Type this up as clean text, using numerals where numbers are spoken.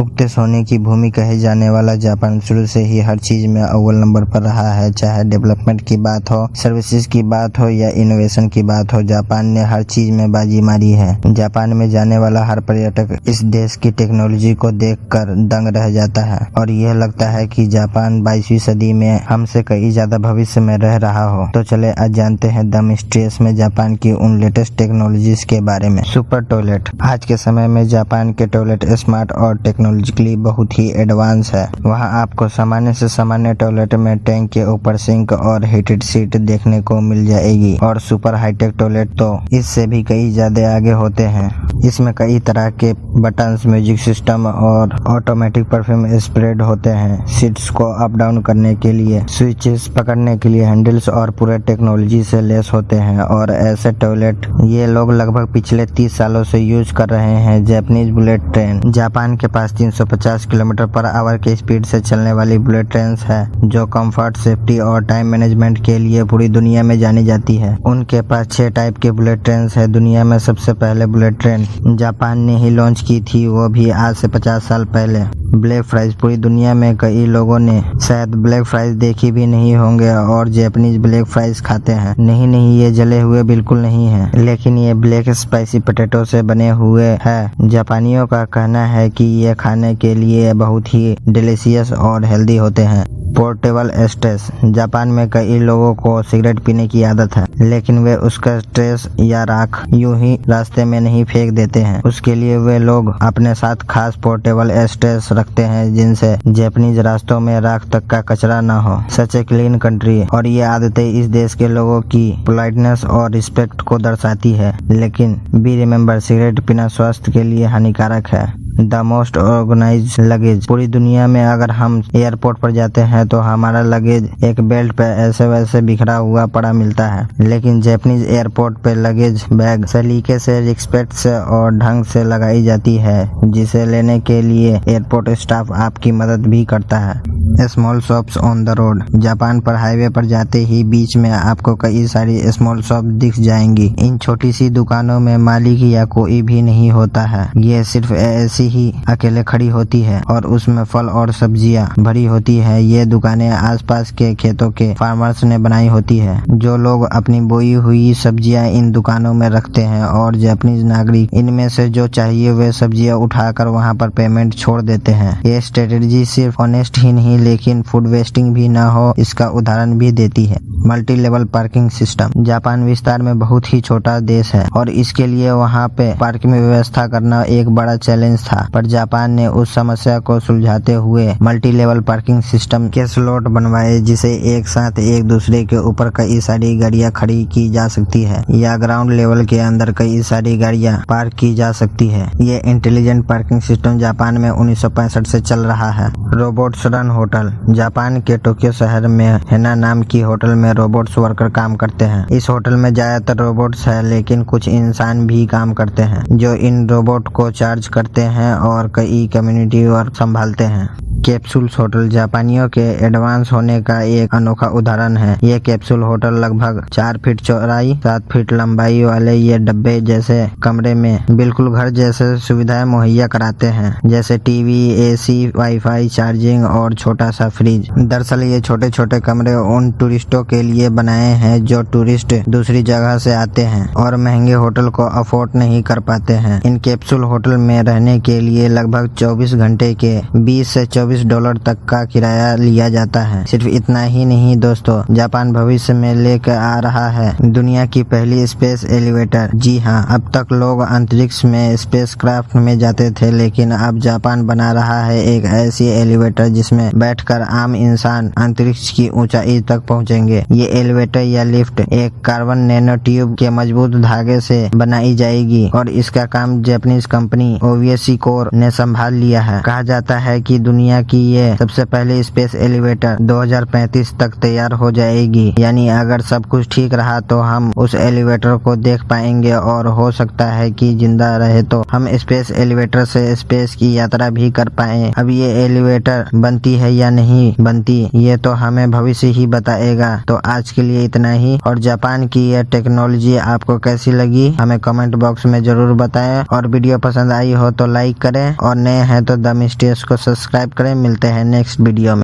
उगते सोने की भूमि कहे जाने वाला जापान शुरू से ही हर चीज में अव्वल नंबर पर रहा है। चाहे डेवलपमेंट की बात हो, सर्विसेज की बात हो या इनोवेशन की बात हो, जापान ने हर चीज में बाजी मारी है। जापान में जाने वाला हर पर्यटक इस देश की टेक्नोलॉजी को देखकर दंग रह जाता है और यह लगता है कि जापान 22वीं सदी में हमसे कई ज्यादा भविष्य में रह रहा हो। तो चले आज जानते हैं द मिस्ट्रीज में जापान की उन लेटेस्ट टेक्नोलॉजीज के बारे में। Super toilet. आज के समय में जापान के टॉयलेट स्मार्ट और टेक्नोलॉजिकली बहुत ही एडवांस है। वहां आपको सामान्य से सामान्य टॉयलेट में टैंक के ऊपर सिंक और हीटेड सीट देखने को मिल जाएगी और सुपर हाईटेक टॉयलेट तो इससे भी कई ज्यादा आगे होते हैं। इसमें कई तरह के बटन्स, म्यूजिक सिस्टम और ऑटोमेटिक परफ्यूम स्प्रेड होते हैं। सीट्स को अप डाउन करने के लिए स्विचेस, पकड़ने के लिए हैंडल्स और पूरे टेक्नोलॉजी से लेस होते हैं। और ऐसे टॉयलेट ये लोग लगभग पिछले 30 सालों से यूज कर रहे हैं। Japanese bullet train. जापान के पास 350 किलोमीटर पर आवर की स्पीड से चलने वाली बुलेट ट्रेन है जो कंफर्ट, सेफ्टी और टाइम मैनेजमेंट के लिए पूरी दुनिया में जानी जाती है। उनके पास 6 टाइप के बुलेट ट्रेन है। दुनिया में सबसे पहले बुलेट ट्रेन जापान ने ही लॉन्च की थी, वो भी आज से 50 साल पहले। Black fries. पूरी दुनिया में कई लोगों ने शायद ब्लैक फ्राइज देखी भी नहीं होंगे और जापानीज ब्लैक फ्राइज खाते हैं। नहीं, ये जले हुए बिल्कुल नहीं है, लेकिन ये ब्लैक स्पाइसी पोटैटो से बने हुए हैं। जापानियों का कहना है कि ये खाने के लिए बहुत ही डिलीशियस और हेल्दी होते हैं। पोर्टेबल एस्ट्रेस। जापान में कई लोगों को सिगरेट पीने की आदत है, लेकिन वे उसका स्ट्रेस या राख यूं ही रास्ते में नहीं फेंक देते हैं। उसके लिए वे लोग अपने साथ खास पोर्टेबल एस्ट्रेस रखते हैं जिनसे जापानीज रास्तों में राख तक का कचरा न हो। सच ए क्लीन कंट्री। और ये आदतें इस देश के लोगों की पोलाइटनेस और रिस्पेक्ट को दर्शाती है। लेकिन बी रिमेम्बर, सिगरेट पीना स्वास्थ्य के लिए हानिकारक है। The most organise luggage. पूरी दुनिया में अगर हम एयरपोर्ट पर जाते हैं तो हमारा लगेज एक बेल्ट पे ऐसे वैसे बिखरा हुआ पड़ा मिलता है, लेकिन जापानीज एयरपोर्ट पे लगेज बैग सलीके से, रिस्पेक्ट से और ढंग से लगाई जाती है, जिसे लेने के लिए एयरपोर्ट स्टाफ आपकी मदद भी करता है। Small shops on the road. Japan पर हाईवे पर जाते ही बीच में आपको कई सारी स्मॉल शॉप दिख जाएंगी। इन छोटी सी दुकानों में मालिक या कोई भी नहीं होता है। ये सिर्फ ऐसी ही अकेले खड़ी होती है और उसमें फल और सब्जियां भरी होती है। ये दुकानें आसपास के खेतों के फार्मर्स ने बनाई होती है, जो लोग अपनी बोई हुई सब्जियां इन दुकानों में रखते हैं और जापानीज नागरिक इनमें से जो चाहिए वे सब्जियां उठाकर वहां पर पेमेंट छोड़ देते हैं। ये स्ट्रेटेजी सिर्फ ऑनेस्ट ही नहीं लेकिन फूड वेस्टिंग भी ना हो इसका उदाहरण भी देती है। Multi level parking system. Japan विस्तार में बहुत ही छोटा देश है और इसके लिए वहाँ पे पार्किंग में व्यवस्था करना एक बड़ा चैलेंज था, पर जापान ने उस समस्या को सुलझाते हुए मल्टी लेवल पार्किंग सिस्टम के स्लॉट बनवाए, जिसे एक साथ एक दूसरे के ऊपर कई सारी गाड़ियां खड़ी की जा सकती है या ग्राउंड लेवल के अंदर कई सारी गाड़ियां पार्क की जा सकती है। ये इंटेलिजेंट पार्किंग सिस्टम जापान में 1965 से चल रहा है। Robots run hotel. जापान के टोक्यो शहर में हेना नाम की होटल में रोबोट्स वर्कर काम करते हैं। इस होटल में ज्यादातर रोबोट्स है, लेकिन कुछ इंसान भी काम करते हैं जो इन रोबोट को चार्ज करते हैं और कई कम्युनिटी वर्क संभालते हैं। Capsules hotel. जापानियों के एडवांस होने का एक अनोखा उदाहरण है। ये कैप्सूल होटल लगभग 4 फीट चौड़ाई, 7 फीट लंबाई वाले ये डब्बे जैसे कमरे में बिल्कुल घर जैसे सुविधाएं मुहैया कराते हैं, जैसे टीवी, एसी, वाईफाई, चार्जिंग और छोटा सा फ्रिज। दरअसल ये छोटे छोटे कमरे उन टूरिस्टों के लिए बनाए हैं जो टूरिस्ट दूसरी जगह से आते हैं और महंगे होटल को अफोर्ड नहीं कर पाते हैं। इन कैप्सूल होटल में रहने के लिए लगभग 24 घंटे के $20 से $24 तक का किराया लिया जाता है। सिर्फ इतना ही नहीं दोस्तों, जापान भविष्य में लेकर आ रहा है दुनिया की पहली स्पेस एलिवेटर। जी हाँ, अब तक लोग अंतरिक्ष में स्पेस क्राफ्ट में जाते थे, लेकिन अब जापान बना रहा है एक ऐसी एलिवेटर जिसमें बैठकर आम इंसान अंतरिक्ष की ऊंचाई तक पहुंचेंगे। ये एलिवेटर या लिफ्ट एक कार्बन नैनो ट्यूब के मजबूत धागे से बनाई जाएगी और इसका काम जापानीज कंपनी ओवीएसी कोर ने संभाल लिया है। कहा जाता है कि दुनिया दुनिया की ये सबसे पहली स्पेस एलिवेटर 2035 तक तैयार हो जाएगी। यानी अगर सब कुछ ठीक रहा तो हम उस एलिवेटर को देख पाएंगे और हो सकता है कि जिंदा रहे तो हम स्पेस एलिवेटर से स्पेस की यात्रा भी कर पाए। अब ये एलिवेटर बनती है या नहीं बनती ये तो हमें भविष्य ही बताएगा। तो आज के लिए इतना ही। और जापान की यह टेक्नोलॉजी आपको कैसी लगी हमें कमेंट बॉक्स में जरूर बताएं। और वीडियो पसंद आई हो तो लाइक करें और नए हैं तो द मिस्ट्रियस को सब्सक्राइब करें। मिलते हैं नेक्स्ट वीडियो में।